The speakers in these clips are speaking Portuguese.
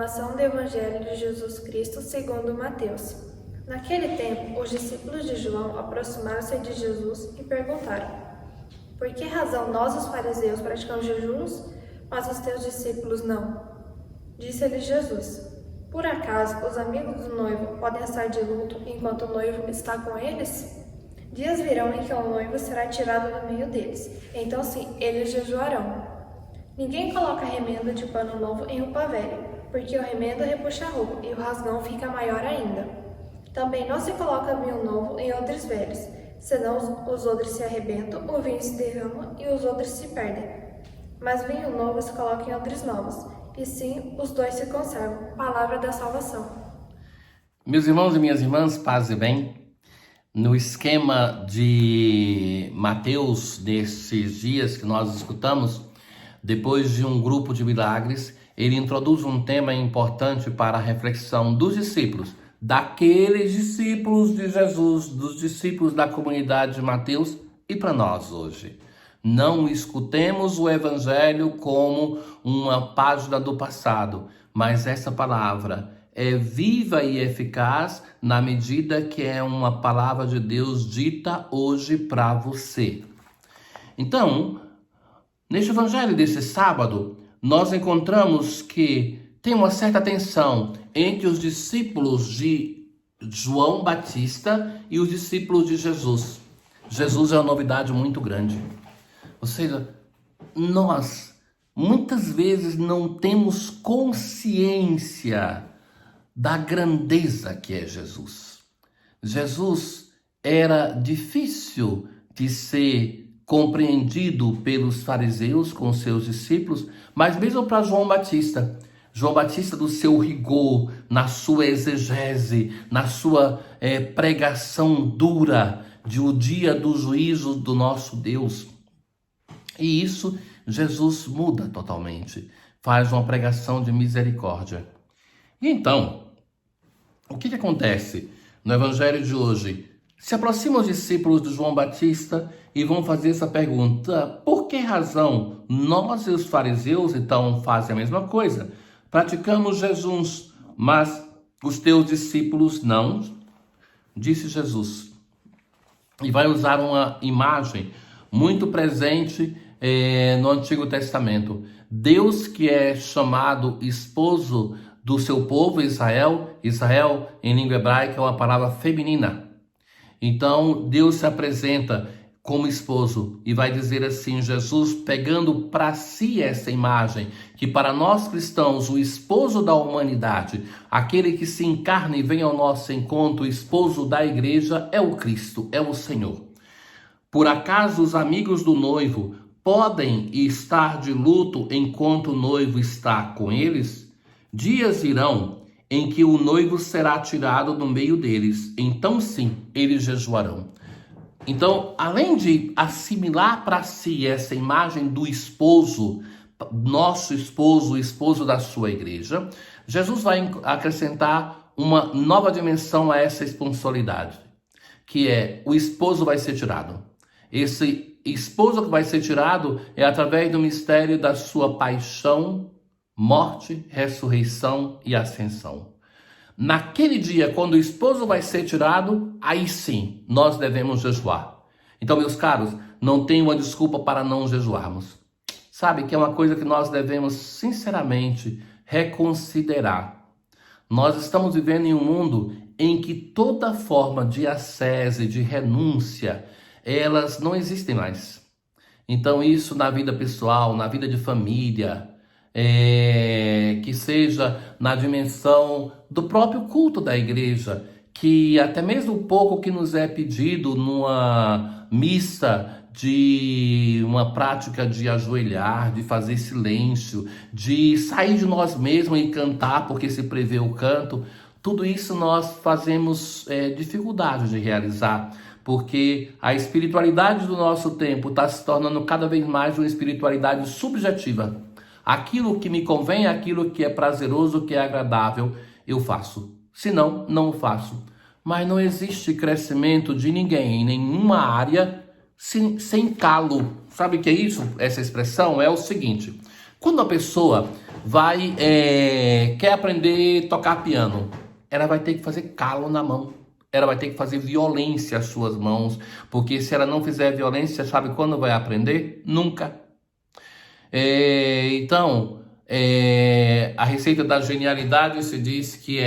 Proclamação do Evangelho de Jesus Cristo segundo Mateus. Naquele tempo, os discípulos de João aproximaram-se de Jesus e perguntaram: Por que razão nós, os fariseus, praticamos jejuns, mas os teus discípulos não? Disse-lhes Jesus: Por acaso os amigos do noivo podem estar de luto enquanto o noivo está com eles? Dias virão em que o noivo será tirado do meio deles, então sim, eles jejuarão. Ninguém coloca remendo de pano novo em roupa velha, porque o remendo repuxa a roupa e o rasgão fica maior ainda. Também não se coloca vinho novo em odres velhos, senão os odres se arrebentam, o vinho se derrama e os odres se perdem. Mas vinho novo se coloca em odres novos, e sim os dois se conservam. Palavra da salvação. Meus irmãos e minhas irmãs, paz e bem. No esquema de Mateus, desses dias que nós escutamos, depois de um grupo de milagres, ele introduz um tema importante para a reflexão dos discípulos, daqueles discípulos de Jesus, dos discípulos da comunidade de Mateus e para nós hoje. Não escutemos o Evangelho como uma página do passado, mas essa palavra é viva e eficaz na medida que é uma palavra de Deus dita hoje para você. Então, neste Evangelho desse sábado, nós encontramos que tem uma certa tensão entre os discípulos de João Batista e os discípulos de Jesus. Jesus é uma novidade muito grande. Ou seja, nós muitas vezes não temos consciência da grandeza que é Jesus. Jesus era difícil de ser compreendido pelos fariseus com seus discípulos, mas mesmo para João Batista, do seu rigor, na sua exegese, na sua pregação dura de o dia do juízo do nosso Deus. E isso Jesus muda totalmente, faz uma pregação de misericórdia. E então, o que acontece no Evangelho de hoje? Se aproximam os discípulos de João Batista e vão fazer essa pergunta: por que razão nós e os fariseus então fazem a mesma coisa? Praticamos jejuns, mas os teus discípulos não? Disse Jesus. E vai usar uma imagem muito presente no Antigo Testamento. Deus, que é chamado esposo do seu povo Israel em língua hebraica é uma palavra feminina. Então Deus se apresenta como esposo e vai dizer assim, Jesus pegando para si essa imagem, que para nós cristãos o esposo da humanidade, aquele que se encarna e vem ao nosso encontro, o esposo da igreja é o Cristo, é o Senhor. Por acaso os amigos do noivo podem estar de luto enquanto o noivo está com eles? Dias irão em que o noivo será tirado do meio deles, então sim, eles jejuarão. Então, além de assimilar para si essa imagem do esposo, nosso esposo, o esposo da sua igreja, Jesus vai acrescentar uma nova dimensão a essa esponsabilidade, que é o esposo vai ser tirado. Esse esposo que vai ser tirado é através do mistério da sua paixão, morte, ressurreição e ascensão. Naquele dia, quando o esposo vai ser tirado, aí sim, nós devemos jejuar. Então, meus caros, não tem uma desculpa para não jejuarmos. Sabe que é uma coisa que nós devemos, sinceramente, reconsiderar. Nós estamos vivendo em um mundo em que toda forma de ascese, de renúncia, elas não existem mais. Então, isso na vida pessoal, na vida de família, que seja na dimensão do próprio culto da igreja, que até mesmo o pouco que nos é pedido numa missa, de uma prática de ajoelhar, de fazer silêncio, de sair de nós mesmos e cantar porque se prevê o canto, tudo isso nós fazemos dificuldade de realizar, porque a espiritualidade do nosso tempo está se tornando cada vez mais uma espiritualidade subjetiva. Aquilo que me convém, aquilo que é prazeroso, que é agradável, eu faço. Se não, não o faço. Mas não existe crescimento de ninguém em nenhuma área sem calo. Sabe o que é isso? Essa expressão é o seguinte: quando a pessoa quer aprender a tocar piano, ela vai ter que fazer calo na mão. Ela vai ter que fazer violência às suas mãos, porque se ela não fizer violência, sabe quando vai aprender? Nunca. Então, a receita da genialidade se diz que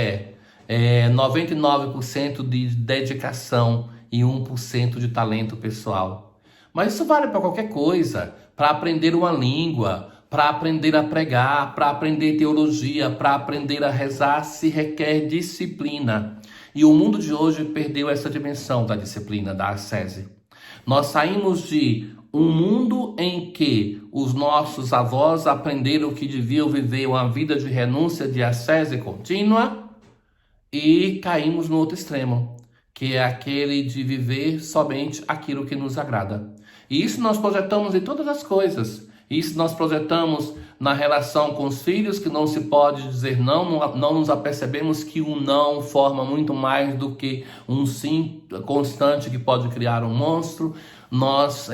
99% de dedicação e 1% de talento pessoal. Mas isso vale para qualquer coisa, para aprender uma língua, para aprender a pregar, para aprender teologia, para aprender a rezar, se requer disciplina. E o mundo de hoje perdeu essa dimensão da disciplina, da ascese. Nós saímos de um mundo em que os nossos avós aprenderam que deviam viver uma vida de renúncia, de ascese contínua, e caímos no outro extremo, que é aquele de viver somente aquilo que nos agrada. E isso nós projetamos em todas as coisas. Isso nós projetamos na relação com os filhos, que não se pode dizer não, não nos apercebemos que o não forma muito mais do que um sim constante que pode criar um monstro. Nós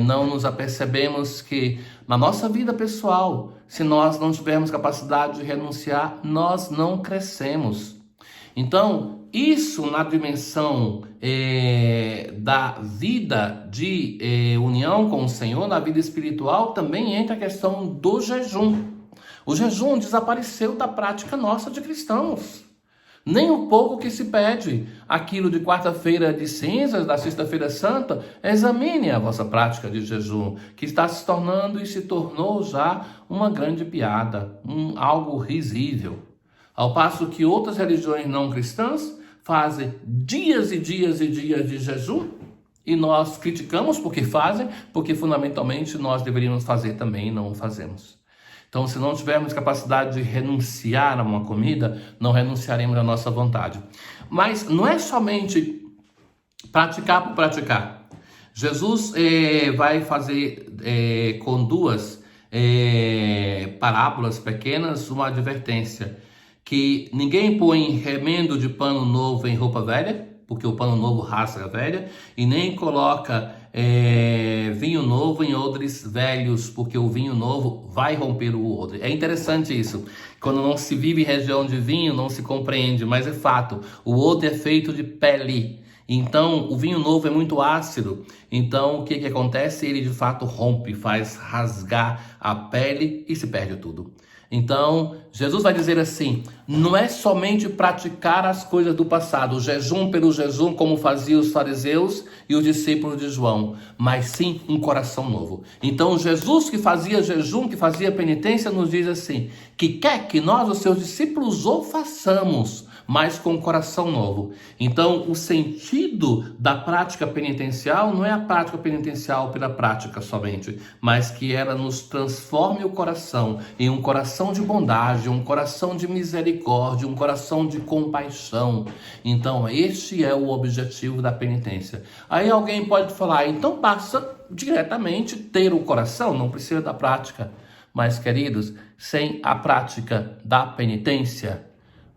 não nos apercebemos que na nossa vida pessoal, se nós não tivermos capacidade de renunciar, nós não crescemos. Então, isso na dimensão da vida de união com o Senhor, na vida espiritual, também entra a questão do jejum. O jejum desapareceu da prática nossa de cristãos. Nem um pouco que se pede aquilo de quarta-feira de cinzas, da sexta-feira santa, examine a vossa prática de jejum, que está se tornando e se tornou já uma grande piada, algo risível. Ao passo que outras religiões não cristãs fazem dias e dias e dias de jejum, e nós criticamos porque fazem, porque fundamentalmente nós deveríamos fazer também e não fazemos. Então, se não tivermos capacidade de renunciar a uma comida, não renunciaremos à nossa vontade. Mas não é somente praticar por praticar. Jesus vai fazer com duas parábolas pequenas uma advertência, que ninguém põe remendo de pano novo em roupa velha, porque o pano novo rasga a velha, e nem coloca vinho novo em odres velhos, porque o vinho novo vai romper o odre. É interessante isso. Quando não se vive em região de vinho, não se compreende, mas é fato. O odre é feito de pele. Então, o vinho novo é muito ácido. Então, o que acontece? Ele de fato rompe, faz rasgar a pele e se perde tudo. Então, Jesus vai dizer assim, não é somente praticar as coisas do passado, o jejum pelo jejum, como faziam os fariseus e os discípulos de João, mas sim um coração novo. Então, Jesus que fazia jejum, que fazia penitência, nos diz assim, que quer que nós, os seus discípulos, o façamos, mas com um coração novo. Então, o sentido da prática penitencial não é a prática penitencial pela prática somente, mas que ela nos transforme o coração em um coração de bondade, um coração de misericórdia, um coração de compaixão. Então, este é o objetivo da penitência. Aí alguém pode falar, então basta diretamente ter o coração, não precisa da prática. Mas, queridos, sem a prática da penitência,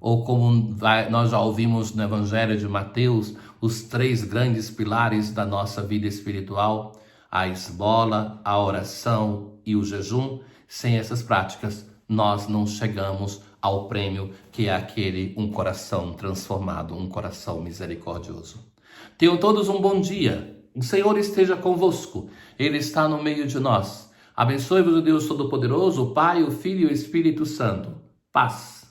ou como nós já ouvimos no Evangelho de Mateus, os 3 grandes pilares da nossa vida espiritual, a esmola, a oração e o jejum, sem essas práticas, nós não chegamos ao prêmio que é um coração transformado, um coração misericordioso. Tenham todos um bom dia. O Senhor esteja convosco. Ele está no meio de nós. Abençoe-vos o Deus Todo-Poderoso, o Pai, o Filho e o Espírito Santo. Paz.